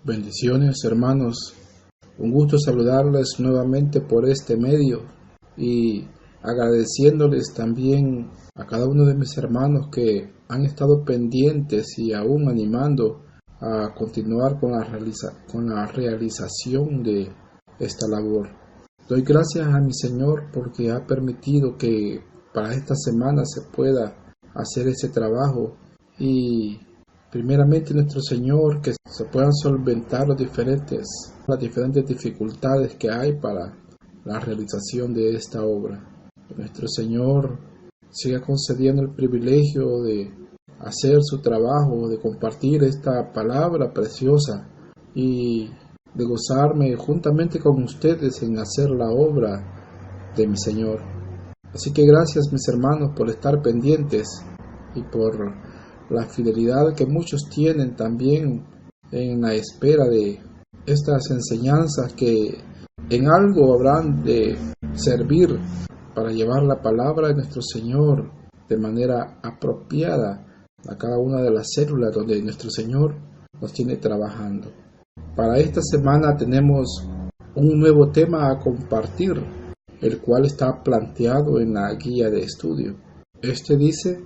Bendiciones, hermanos. Un gusto saludarles nuevamente por este medio y agradeciéndoles también a cada uno de mis hermanos que han estado pendientes y aún animando a continuar con la realización de esta labor. Doy gracias a mi Señor porque ha permitido que para esta semana se pueda hacer ese trabajo y primeramente nuestro Señor, que se puedan solventar las diferentes dificultades que hay para la realización de esta obra. Que nuestro Señor siga concediendo el privilegio de hacer su trabajo, de compartir esta palabra preciosa y de gozarme juntamente con ustedes en hacer la obra de mi Señor. Así que gracias, mis hermanos, por estar pendientes y por la fidelidad que muchos tienen también en la espera de estas enseñanzas que en algo habrán de servir para llevar la palabra de nuestro Señor de manera apropiada a cada una de las células donde nuestro Señor nos tiene trabajando. Para esta semana tenemos un nuevo tema a compartir, el cual está planteado en la guía de estudio. Este dice: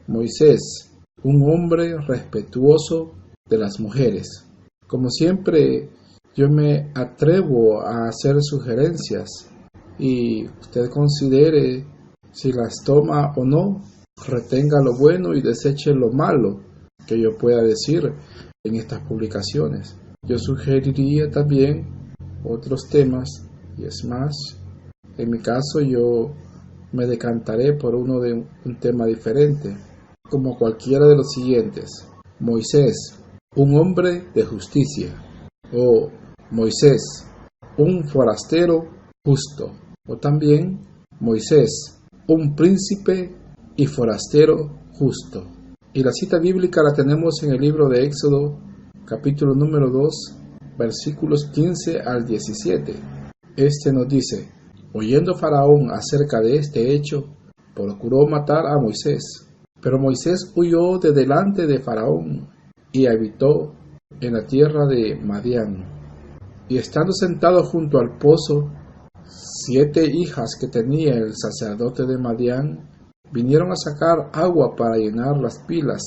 Moisés, un hombre respetuoso de las mujeres. Como siempre, yo me atrevo a hacer sugerencias y usted considere si las toma o no, retenga lo bueno y deseche lo malo que yo pueda decir en estas publicaciones. Yo sugeriría también otros temas y es más, en mi caso yo me decantaré por uno de un tema diferente, como cualquiera de los siguientes: Moisés, un hombre de justicia, o Moisés, un forastero justo, o también Moisés, un príncipe y forastero justo. Y la cita bíblica la tenemos en el libro de Éxodo, capítulo número 2, versículos 15 al 17. Este nos dice: oyendo Faraón acerca de este hecho, procuró matar a Moisés. Pero Moisés huyó de delante de Faraón y habitó en la tierra de Madián. Y estando sentado junto al pozo, 7 hijas que tenía el sacerdote de Madián vinieron a sacar agua para llenar las pilas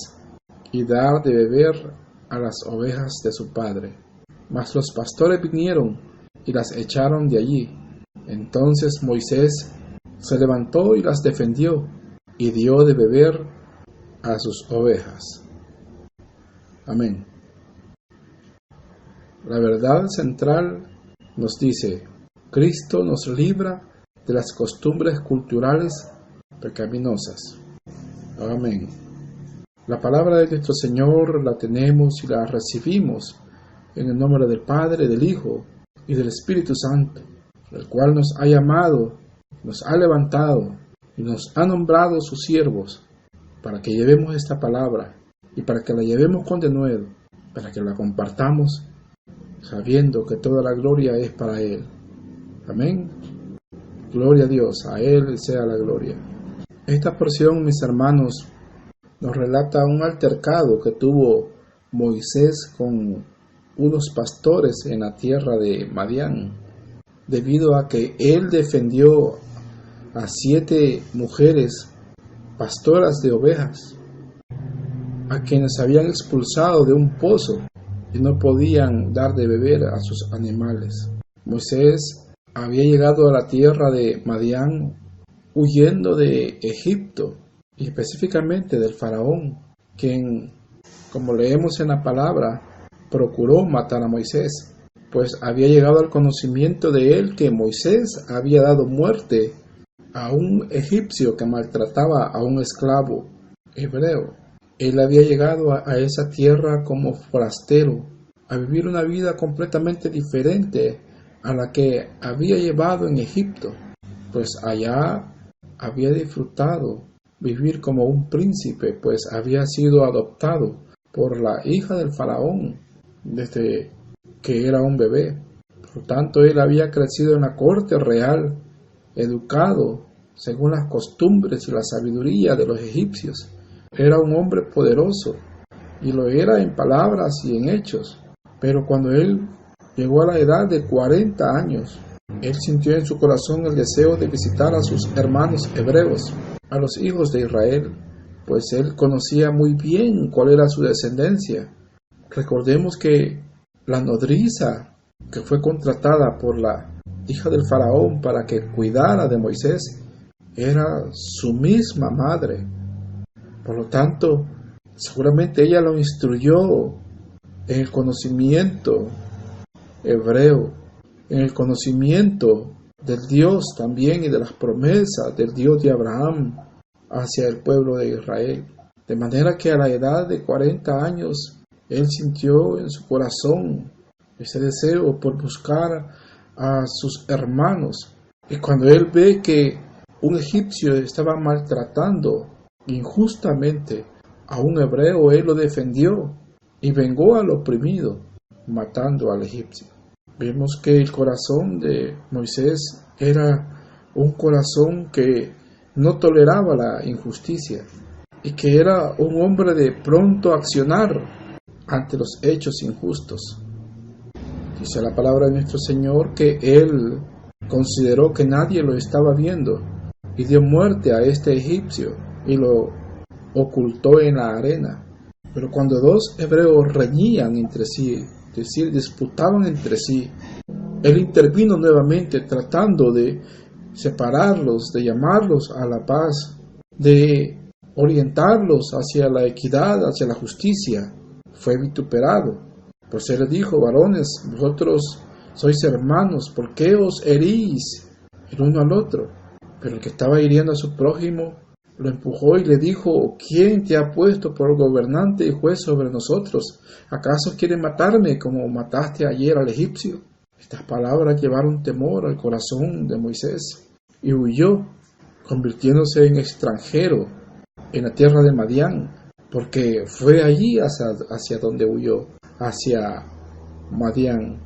y dar de beber a las ovejas de su padre. Mas los pastores vinieron y las echaron de allí. Entonces Moisés se levantó y las defendió y dio de beber a sus ovejas. Amén. La verdad central nos dice: Cristo nos libra de las costumbres culturales pecaminosas. Amén. La palabra de nuestro Señor la tenemos y la recibimos en el nombre del Padre, del Hijo y del Espíritu Santo, el cual nos ha llamado, nos ha levantado y nos ha nombrado sus siervos, para que llevemos esta palabra y para que la llevemos con denuedo, para que la compartamos sabiendo que toda la gloria es para Él. Amén. Gloria a Dios, a Él sea la gloria. Esta porción, mis hermanos, nos relata un altercado que tuvo Moisés con unos pastores en la tierra de Madián, debido a que él defendió a 7 mujeres pastoras de ovejas, a quienes habían expulsado de un pozo y no podían dar de beber a sus animales. Moisés había llegado a la tierra de Madián huyendo de Egipto, y específicamente del faraón, quien, como leemos en la palabra, procuró matar a Moisés, pues había llegado al conocimiento de él que Moisés había dado muerte a un egipcio que maltrataba a un esclavo hebreo. Él había llegado a esa tierra como forastero, a vivir una vida completamente diferente a la que había llevado en Egipto, pues allá había disfrutado vivir como un príncipe, pues había sido adoptado por la hija del faraón desde que era un bebé. Por tanto, él había crecido en la corte real, educado según las costumbres y la sabiduría de los egipcios. Era un hombre poderoso, y lo era en palabras y en hechos. Pero cuando él llegó a la edad de 40 años, él sintió en su corazón el deseo de visitar a sus hermanos hebreos, a los hijos de Israel, pues él conocía muy bien cuál era su descendencia. Recordemos que la nodriza que fue contratada por la hija del faraón para que cuidara de Moisés era su misma madre. Por lo tanto, seguramente ella lo instruyó en el conocimiento hebreo, en el conocimiento del Dios también y de las promesas del Dios de Abraham hacia el pueblo de Israel. De manera que a la edad de 40 años, él sintió en su corazón ese deseo por buscar a sus hermanos. Y cuando él ve que un egipcio estaba maltratando injustamente a un hebreo, él lo defendió y vengó al oprimido, matando al egipcio. Vemos que el corazón de Moisés era un corazón que no toleraba la injusticia y que era un hombre de pronto accionar ante los hechos injustos. Dice la palabra de nuestro Señor que él consideró que nadie lo estaba viendo y dio muerte a este egipcio y lo ocultó en la arena. Pero cuando dos hebreos reñían entre sí, es decir, disputaban entre sí, él intervino nuevamente tratando de separarlos, de llamarlos a la paz, de orientarlos hacia la equidad, hacia la justicia. Fue vituperado. Pues él le dijo: varones, vosotros sois hermanos, ¿por qué os herís el uno al otro? Pero el que estaba hiriendo a su prójimo lo empujó y le dijo: ¿quién te ha puesto por gobernante y juez sobre nosotros? ¿Acaso quieres matarme como mataste ayer al egipcio? Estas palabras llevaron temor al corazón de Moisés y huyó, convirtiéndose en extranjero en la tierra de Madián, porque fue allí hacia donde huyó, hacia Madián.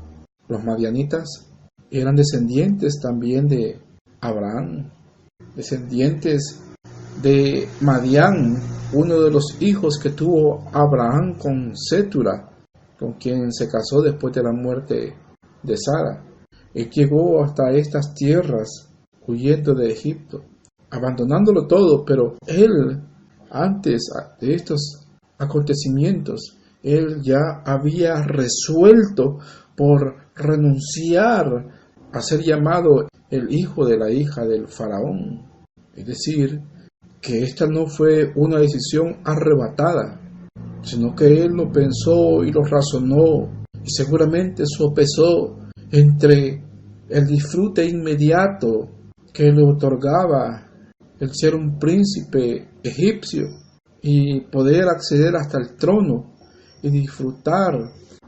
Los madianitas eran descendientes también de Abraham, descendientes de Madián, uno de los hijos que tuvo Abraham con Sétura, con quien se casó después de la muerte de Sara. Él llegó hasta estas tierras huyendo de Egipto, abandonándolo todo, pero él, antes de estos acontecimientos, él ya había resuelto por renunciar a ser llamado el hijo de la hija del faraón. Es decir, que esta no fue una decisión arrebatada, sino que él lo pensó y lo razonó y seguramente sopesó entre el disfrute inmediato que le otorgaba el ser un príncipe egipcio y poder acceder hasta el trono y disfrutar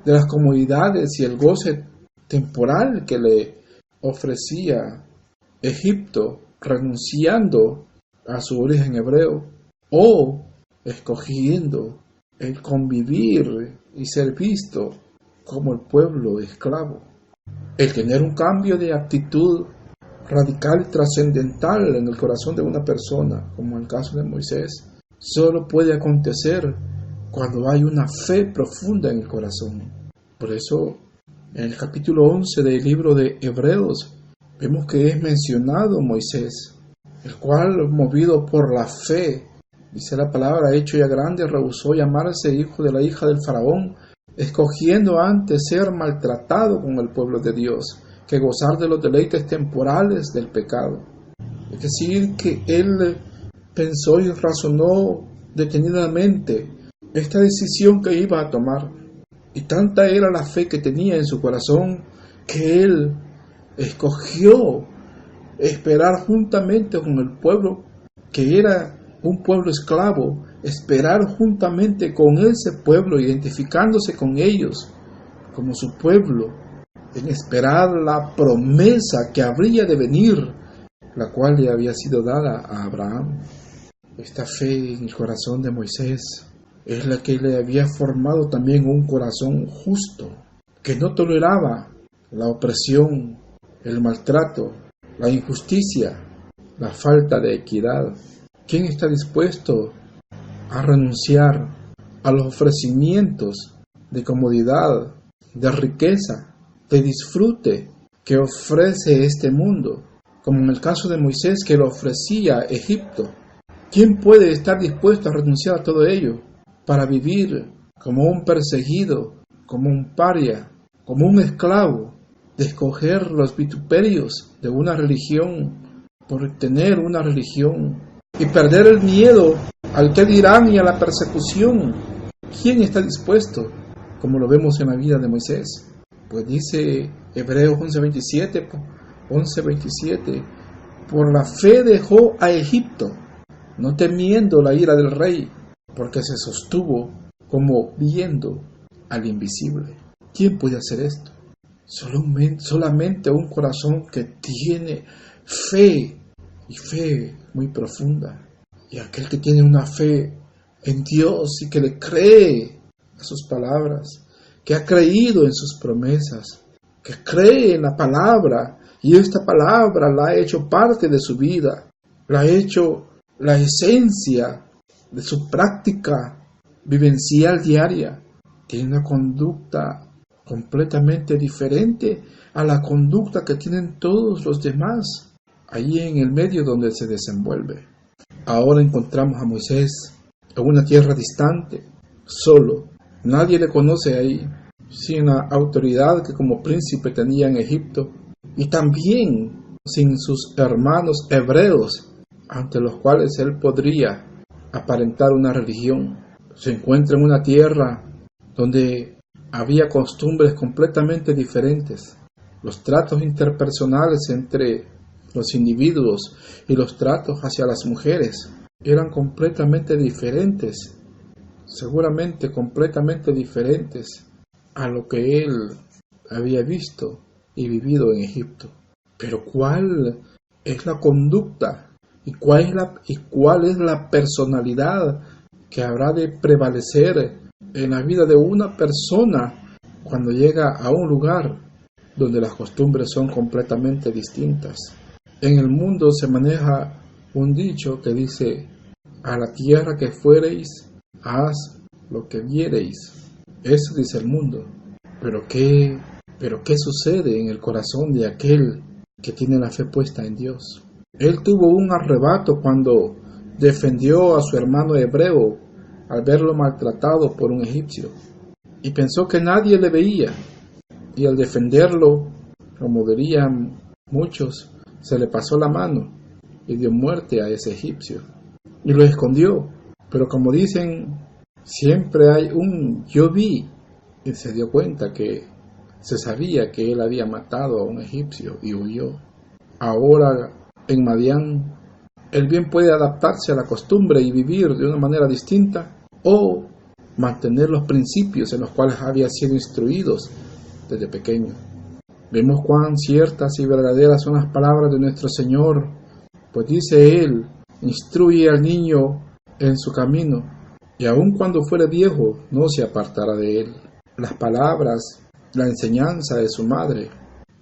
de las comodidades y el goce temporal que le ofrecía Egipto, renunciando a su origen hebreo, o escogiendo el convivir y ser visto como el pueblo esclavo. El tener un cambio de actitud radical y trascendental en el corazón de una persona, como el caso de Moisés, solo puede acontecer cuando hay una fe profunda en el corazón. Por eso, en el capítulo 11 del libro de Hebreos, vemos que es mencionado Moisés, el cual, movido por la fe, dice la palabra, hecho ya grande, rehusó llamarse hijo de la hija del faraón, escogiendo antes ser maltratado con el pueblo de Dios, que gozar de los deleites temporales del pecado. Es decir, que él pensó y razonó detenidamente esta decisión que iba a tomar. Y tanta era la fe que tenía en su corazón que él escogió esperar juntamente con el pueblo, que era un pueblo esclavo, esperar juntamente con ese pueblo, identificándose con ellos como su pueblo, en esperar la promesa que habría de venir, la cual le había sido dada a Abraham. Esta fe en el corazón de Moisés es la que le había formado también un corazón justo, que no toleraba la opresión, el maltrato, la injusticia, la falta de equidad. ¿Quién está dispuesto a renunciar a los ofrecimientos de comodidad, de riqueza, de disfrute que ofrece este mundo, como en el caso de Moisés que lo ofrecía Egipto. ¿Quién puede estar dispuesto a renunciar a todo ello para vivir como un perseguido, como un paria, como un esclavo, de escoger los vituperios de una religión por tener una religión y perder el miedo al que dirán y a la persecución? ¿Quién está dispuesto? Como lo vemos en la vida de Moisés. Pues dice Hebreos 11:27, por la fe dejó a Egipto, no temiendo la ira del rey, porque se sostuvo como viendo al invisible. ¿Quién puede hacer esto? Solamente un corazón que tiene fe, y fe muy profunda. Y aquel que tiene una fe en Dios y que le cree a sus palabras, que ha creído en sus promesas, que cree en la palabra, y esta palabra la ha hecho parte de su vida, la ha hecho la esencia de su práctica vivencial diaria. Tiene una conducta completamente diferente a la conducta que tienen todos los demás, allí en el medio donde se desenvuelve. Ahora encontramos a Moisés en una tierra distante, solo. Nadie le conoce ahí, sin la autoridad que como príncipe tenía en Egipto, y también sin sus hermanos hebreos, ante los cuales él podría aparentar una religión. Se encuentra en una tierra donde había costumbres completamente diferentes. Los tratos interpersonales entre los individuos y los tratos hacia las mujeres eran completamente diferentes, seguramente completamente diferentes a lo que él había visto y vivido en Egipto. Pero ¿cuál es la conducta y cuál es la personalidad que habrá de prevalecer en la vida de una persona cuando llega a un lugar donde las costumbres son completamente distintas? En el mundo se maneja un dicho que dice: a la tierra que fuereis, haz lo que viereis. Eso dice el mundo. Pero ¿qué sucede en el corazón de aquel que tiene la fe puesta en Dios? Él tuvo un arrebato cuando defendió a su hermano hebreo al verlo maltratado por un egipcio, y pensó que nadie le veía, y al defenderlo, como dirían muchos, se le pasó la mano y dio muerte a ese egipcio y lo escondió. Pero como dicen, siempre hay un yo vi, y se dio cuenta que se sabía que él había matado a un egipcio y huyó. Ahora en Madián, él bien puede adaptarse a la costumbre y vivir de una manera distinta, o mantener los principios en los cuales había sido instruidos desde pequeño. Vemos cuán ciertas y verdaderas son las palabras de nuestro Señor, pues dice Él: instruye al niño en su camino, y aun cuando fuere viejo no se apartará de él. Las palabras, la enseñanza de su madre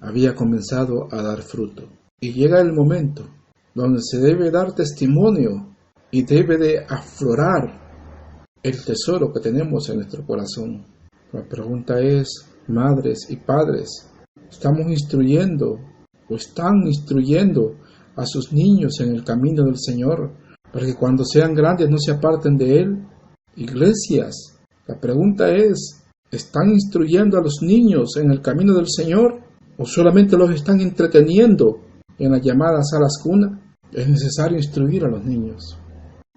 había comenzado a dar fruto, y llega el momento donde se debe dar testimonio y debe de aflorar el tesoro que tenemos en nuestro corazón. La pregunta es, madres y padres, ¿estamos instruyendo o están instruyendo a sus niños en el camino del Señor para que cuando sean grandes no se aparten de Él? Iglesias, la pregunta es, ¿están instruyendo a los niños en el camino del Señor o solamente los están entreteniendo en las llamadas salas cuna? Es necesario instruir a los niños.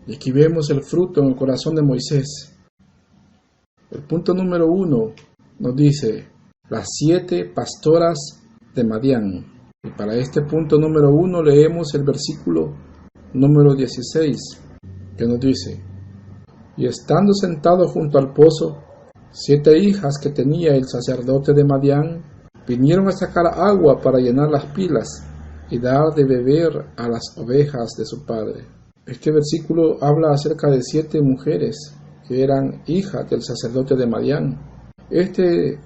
Y aquí vemos el fruto en el corazón de Moisés. El punto número 1 nos dice: las 7 pastoras de Madián. Y para este punto número 1 leemos el versículo número 16, que nos dice: y estando sentado junto al pozo, 7 hijas que tenía el sacerdote de Madián vinieron a sacar agua para llenar las pilas y dar de beber a las ovejas de su padre. Este versículo habla acerca de 7 mujeres que eran hijas del sacerdote de Madián. Este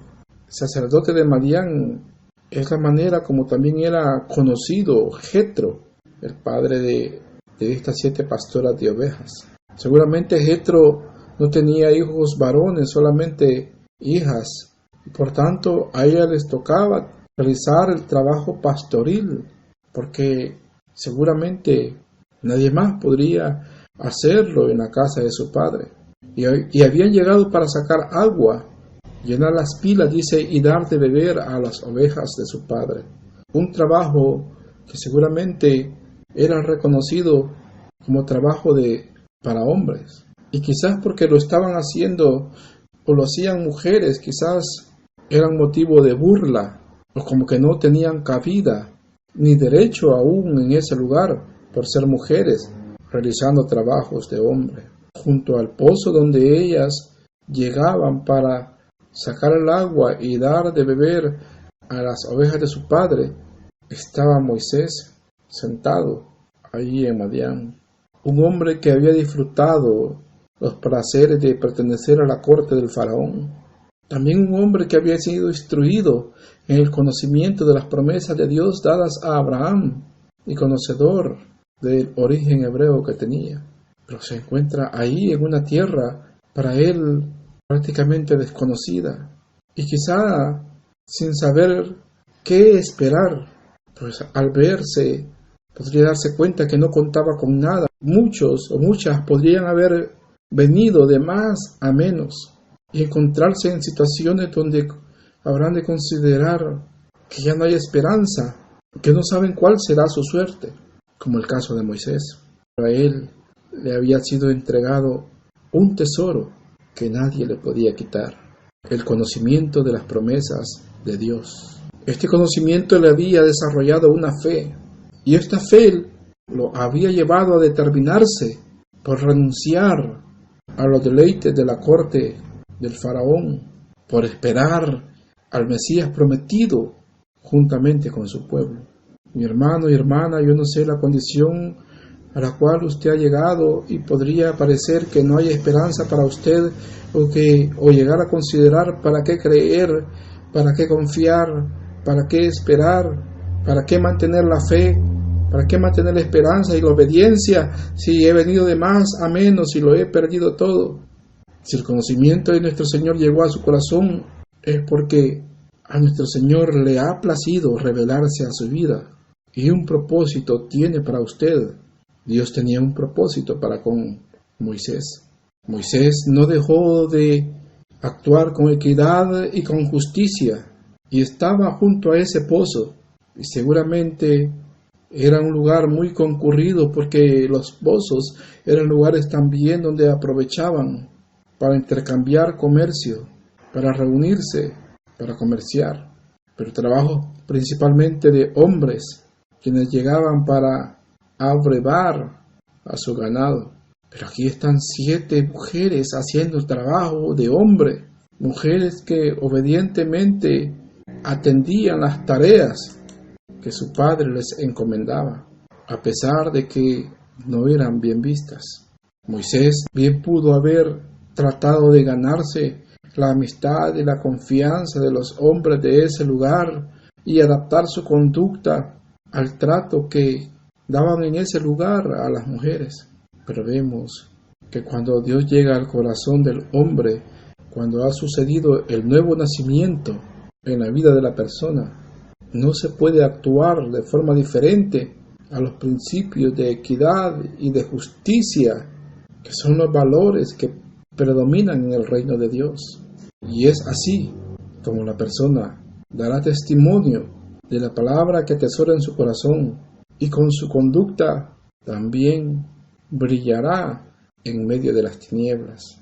sacerdote de Madián es la manera como también era conocido Jetro, el padre de estas 7 pastoras de ovejas. Seguramente Jetro no tenía hijos varones, solamente hijas y por tanto a ella les tocaba realizar el trabajo pastoril, porque seguramente nadie más podría hacerlo en la casa de su padre. Y habían llegado para sacar agua, llenar las pilas, dice, y dar de beber a las ovejas de su padre. Un trabajo que seguramente era reconocido como trabajo para hombres. Y quizás porque lo estaban haciendo o lo hacían mujeres, quizás eran motivo de burla, o como que no tenían cabida ni derecho aún en ese lugar por ser mujeres realizando trabajos de hombre. Junto al pozo donde ellas llegaban para sacar el agua y dar de beber a las ovejas de su padre, estaba Moisés sentado allí en Madián, un hombre que había disfrutado los placeres de pertenecer a la corte del faraón, también un hombre que había sido instruido en el conocimiento de las promesas de Dios dadas a Abraham y conocedor del origen hebreo que tenía, pero se encuentra ahí en una tierra para él prácticamente desconocida y quizá sin saber qué esperar, pues al verse podría darse cuenta que no contaba con nada. Muchos o muchas podrían haber venido de más a menos y encontrarse en situaciones donde habrán de considerar que ya no hay esperanza, que no saben cuál será su suerte, como el caso de Moisés. A él le había sido entregado un tesoro que nadie le podía quitar, el conocimiento de las promesas de Dios. Este conocimiento le había desarrollado una fe, y esta fe lo había llevado a determinarse por renunciar a los deleites de la corte del faraón, por esperar al Mesías prometido juntamente con su pueblo. Mi hermano y hermana, yo no sé la condición a la cual usted ha llegado y podría parecer que no hay esperanza para usted o llegar a considerar para qué creer, para qué confiar, para qué esperar, para qué mantener la fe, para qué mantener la esperanza y la obediencia si he venido de más a menos y lo he perdido todo. Si el conocimiento de nuestro Señor llegó a su corazón es porque a nuestro Señor le ha placido revelarse a su vida y un propósito tiene para usted. Dios tenía un propósito para con Moisés. Moisés no dejó de actuar con equidad y con justicia y estaba junto a ese pozo y seguramente era un lugar muy concurrido porque los pozos eran lugares también donde aprovechaban para intercambiar comercio, para reunirse, para comerciar, pero trabajo principalmente de hombres quienes llegaban para abrevar a su ganado. Pero aquí están 7 mujeres haciendo el trabajo de hombre, mujeres que obedientemente atendían las tareas que su padre les encomendaba, a pesar de que no eran bien vistas. Moisés bien pudo haber tratado de ganarse la amistad y la confianza de los hombres de ese lugar y adaptar su conducta al trato que daban en ese lugar a las mujeres. Pero vemos que cuando Dios llega al corazón del hombre, cuando ha sucedido el nuevo nacimiento en la vida de la persona, no se puede actuar de forma diferente a los principios de equidad y de justicia, que son los valores que predominan en el reino de Dios. Y es así como la persona dará testimonio de la palabra que atesora en su corazón y con su conducta también brillará en medio de las tinieblas.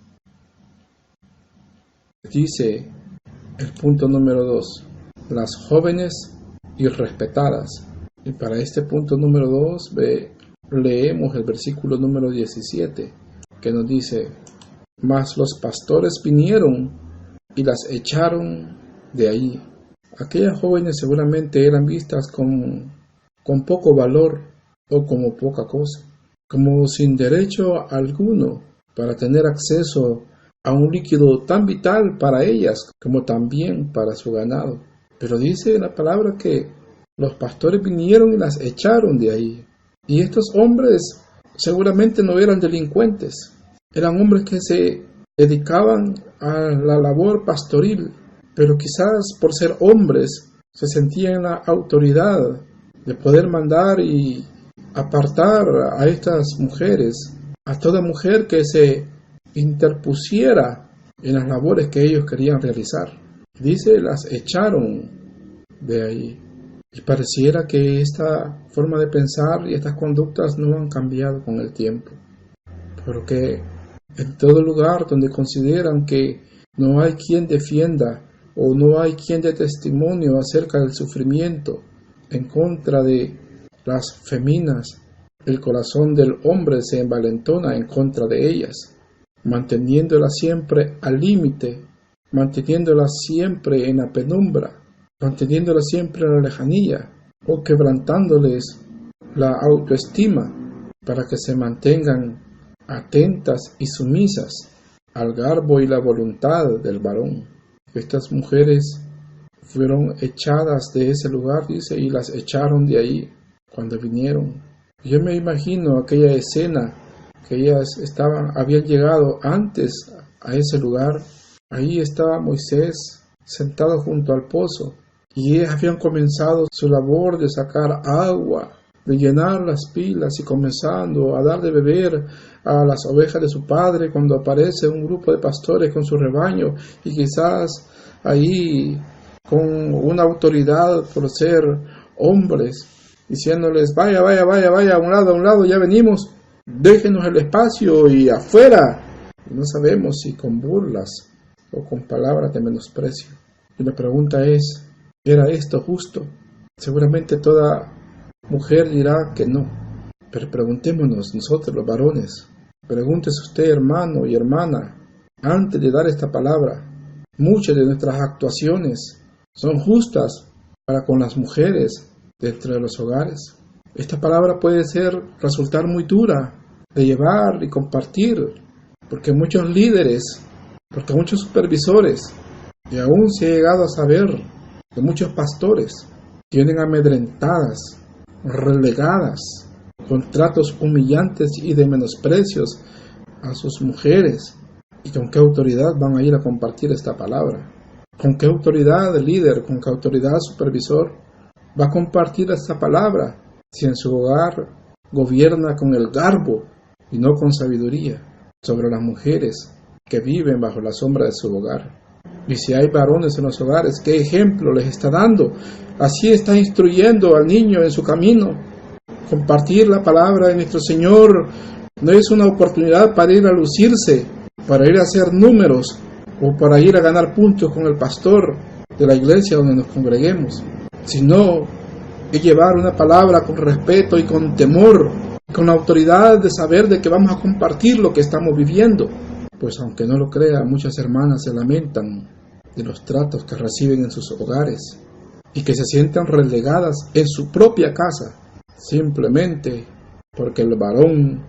Dice el punto número 2, las jóvenes irrespetadas. Y para este punto número 2 leemos el versículo número 17, que nos dice: mas los pastores vinieron y las echaron de ahí. Aquellas jóvenes seguramente eran vistas con poco valor o como poca cosa, como sin derecho alguno para tener acceso a un líquido tan vital para ellas como también para su ganado. Pero dice la palabra que los pastores vinieron y las echaron de ahí. Y estos hombres seguramente no eran delincuentes, eran hombres que se dedicaban a la labor pastoril, pero quizás por ser hombres se sentían en la autoridad de poder mandar y apartar a estas mujeres, a toda mujer que se interpusiera en las labores que ellos querían realizar. Dice, las echaron de ahí. Y pareciera que esta forma de pensar y estas conductas no han cambiado con el tiempo, porque en todo lugar donde consideran que no hay quien defienda o no hay quien dé testimonio acerca del sufrimiento en contra de las féminas, el corazón del hombre se envalentona en contra de ellas, manteniéndolas siempre al límite, manteniéndolas siempre en la penumbra, manteniéndolas siempre en la lejanía, o quebrantándoles la autoestima para que se mantengan atentas y sumisas al garbo y la voluntad del varón. Estas mujeres fueron echadas de ese lugar, dice, y las echaron de ahí cuando vinieron. Yo me imagino aquella escena que ellas habían llegado antes a ese lugar. Ahí estaba Moisés sentado junto al pozo y ellas habían comenzado su labor de sacar agua, de llenar las pilas y comenzando a dar de beber a las ovejas de su padre cuando aparece un grupo de pastores con su rebaño y quizás ahí con una autoridad por ser hombres, diciéndoles vaya, a un lado, ya venimos, déjenos el espacio y afuera. Y no sabemos si con burlas o con palabras de menosprecio. Y la pregunta es, ¿era esto justo? Seguramente toda mujer dirá que no, pero preguntémonos nosotros los varones, pregúntese usted hermano y hermana, antes de dar esta palabra, muchas de nuestras actuaciones son justas para con las mujeres dentro de los hogares. Esta palabra puede resultar muy dura de llevar y compartir, porque muchos líderes, porque muchos supervisores, y aún se ha llegado a saber que muchos pastores tienen amedrentadas, relegadas, con tratos humillantes y de menosprecios a sus mujeres. ¿Y con qué autoridad van a ir a compartir esta palabra? ¿Con qué autoridad líder, con qué autoridad supervisor va a compartir esta palabra si en su hogar gobierna con el garbo y no con sabiduría sobre las mujeres que viven bajo la sombra de su hogar? Y si hay varones en los hogares, ¿qué ejemplo les está dando? Así está instruyendo al niño en su camino. Compartir la palabra de nuestro Señor no es una oportunidad para ir a lucirse, para ir a hacer números o para ir a ganar puntos con el pastor de la iglesia donde nos congreguemos, sino es llevar una palabra con respeto y con temor, con la autoridad de saber de que vamos a compartir lo que estamos viviendo. Pues aunque no lo crea, muchas hermanas se lamentan de los tratos que reciben en sus hogares y que se sientan relegadas en su propia casa, simplemente porque el varón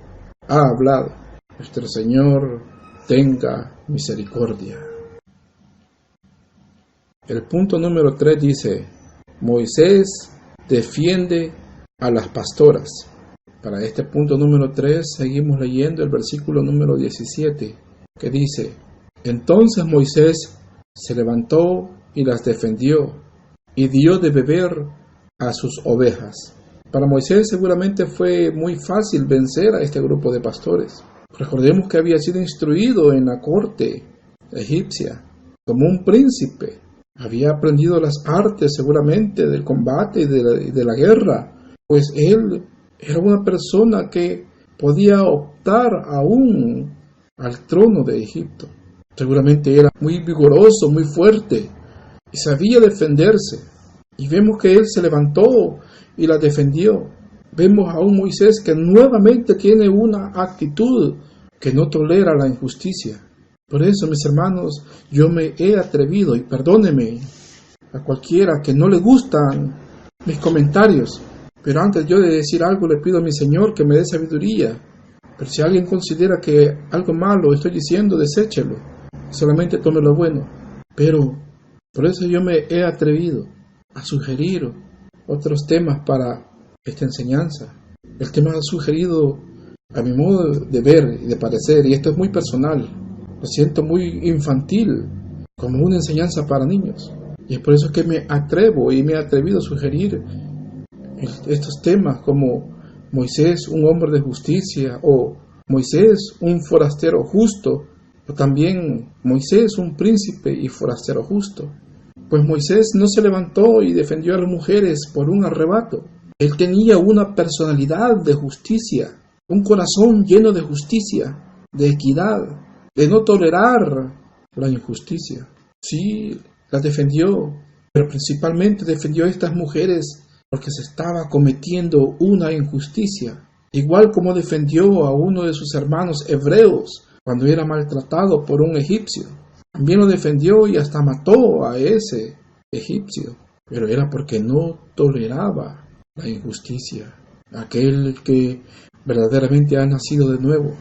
ha hablado. Nuestro Señor tenga misericordia. El punto número 3 dice, Moisés defiende a las pastoras. Para este punto número 3 seguimos leyendo el versículo número 17, que dice, entonces Moisés se levantó y las defendió y dio de beber a sus ovejas. Para Moisés seguramente fue muy fácil vencer a este grupo de pastores. Recordemos que había sido instruido en la corte egipcia como un príncipe. Había aprendido las artes seguramente del combate y de la guerra, pues él era una persona que podía optar aún al trono de Egipto. Seguramente era muy vigoroso, muy fuerte y sabía defenderse. Y vemos que él se levantó y la defendió. Vemos a un Moisés que nuevamente tiene una actitud que no tolera la injusticia. Por eso, mis hermanos, yo me he atrevido, y perdóneme a cualquiera que no le gustan mis comentarios, pero antes yo de decir algo le pido a mi Señor que me dé sabiduría. Pero si alguien considera que algo malo estoy diciendo, deséchelo, solamente tome lo bueno. Pero por eso yo me he atrevido a sugerir otros temas para esta enseñanza. El tema sugerido a mi modo de ver y de parecer, y esto es muy personal, lo siento muy infantil, como una enseñanza para niños. Y es por eso que me atrevo y me he atrevido a sugerir estos temas como Moisés, un hombre de justicia, o Moisés, un forastero justo, o también Moisés, un príncipe y forastero justo. Pues Moisés no se levantó y defendió a las mujeres por un arrebato. Él tenía una personalidad de justicia, un corazón lleno de justicia, de equidad, de no tolerar la injusticia. Sí, las defendió, pero principalmente defendió a estas mujeres porque se estaba cometiendo una injusticia, igual como defendió a uno de sus hermanos hebreos cuando era maltratado por un egipcio. También lo defendió y hasta mató a ese egipcio, pero era porque no toleraba la injusticia. Aquel que verdaderamente ha nacido de nuevo,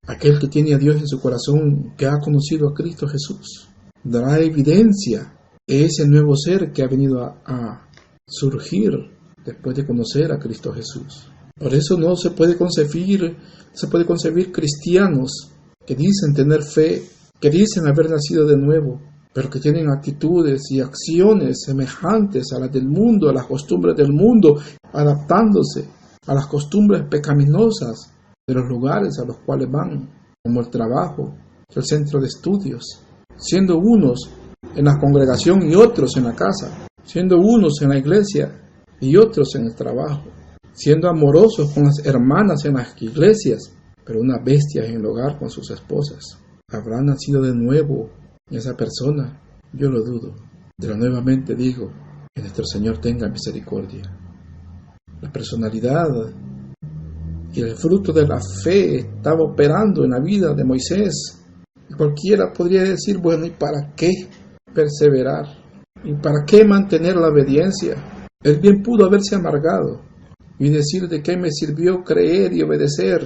aquel que tiene a Dios en su corazón, que ha conocido a Cristo Jesús, dará evidencia de ese nuevo ser que ha venido a surgir después de conocer a Cristo Jesús. Por eso no se puede concebir cristianos que dicen tener fe, que dicen haber nacido de nuevo, pero que tienen actitudes y acciones semejantes a las del mundo, a las costumbres del mundo, adaptándose a las costumbres pecaminosas de los lugares a los cuales van, como el trabajo, el centro de estudios, siendo unos en la congregación y otros en la casa, siendo unos en la iglesia y otros en el trabajo, siendo amorosos con las hermanas en las iglesias, pero unas bestias en el hogar con sus esposas. ¿Habrá nacido de nuevo esa persona? Yo lo dudo. Pero nuevamente digo, que nuestro Señor tenga misericordia. La personalidad y el fruto de la fe estaba operando en la vida de Moisés. Y cualquiera podría decir, bueno, ¿y para qué perseverar? ¿Y para qué mantener la obediencia? Él bien pudo haberse amargado y decir de qué me sirvió creer y obedecer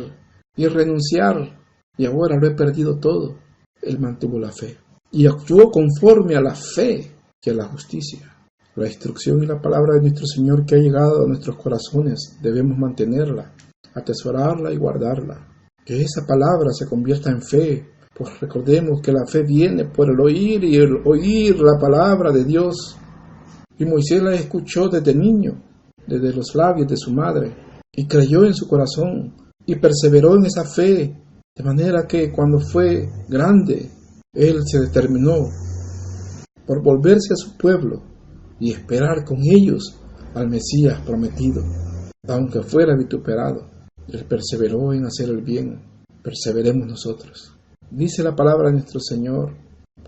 y renunciar, y ahora lo he perdido todo. Él mantuvo la fe y actuó conforme a la fe que a la justicia. La instrucción y la palabra de nuestro Señor que ha llegado a nuestros corazones, debemos mantenerla, atesorarla y guardarla. Que esa palabra se convierta en fe, pues recordemos que la fe viene por el oír y el oír la palabra de Dios. Y Moisés la escuchó desde niño, desde los labios de su madre, y creyó en su corazón, y perseveró en esa fe, de manera que cuando fue grande, él se determinó por volverse a su pueblo y esperar con ellos al Mesías prometido, aunque fuera vituperado. Él perseveró en hacer el bien. Perseveremos nosotros. Dice la palabra de nuestro Señor.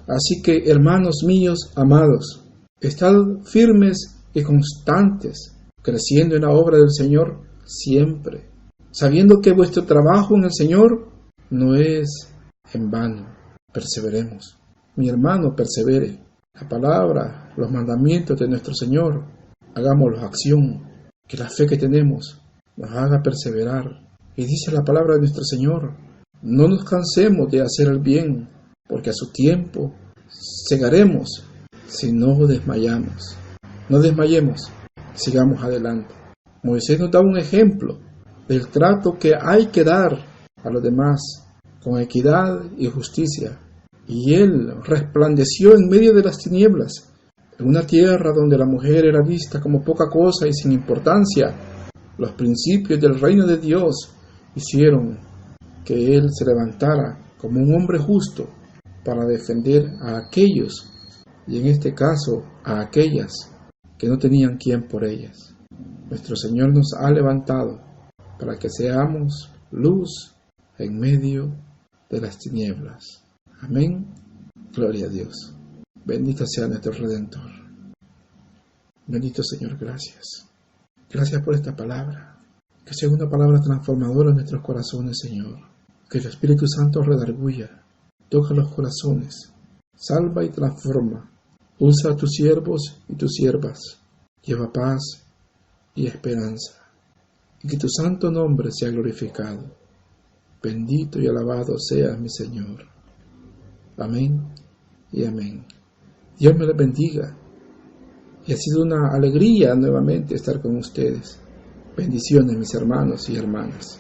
Así que, hermanos míos amados, estad firmes y constantes, creciendo en la obra del Señor siempre, sabiendo que vuestro trabajo en el Señor no es en vano. Perseveremos. Mi hermano, persevere. La palabra, los mandamientos de nuestro Señor, hagámoslos acción. Que la fe que tenemos nos haga perseverar. Y dice la palabra de nuestro Señor, no nos cansemos de hacer el bien, porque a su tiempo segaremos si no desmayamos. No desmayemos, sigamos adelante. Moisés nos da un ejemplo del trato que hay que dar a los demás con equidad y justicia. Y él resplandeció en medio de las tinieblas, en una tierra donde la mujer era vista como poca cosa y sin importancia. Los principios del reino de Dios hicieron que él se levantara como un hombre justo para defender a aquellos, y en este caso a aquellas que no tenían quien por ellas. Nuestro Señor nos ha levantado para que seamos luz en medio de las tinieblas. Amén. Gloria a Dios. Bendito sea nuestro Redentor. Bendito Señor, gracias. Gracias por esta palabra. Que sea una palabra transformadora en nuestros corazones, Señor. Que el Espíritu Santo redarguya, toca los corazones, salva y transforma. Usa a tus siervos y tus siervas. Lleva paz y esperanza. Y que tu santo nombre sea glorificado. Bendito y alabado seas, mi Señor. Amén y amén. Dios me les bendiga. Y ha sido una alegría nuevamente estar con ustedes. Bendiciones, mis hermanos y hermanas.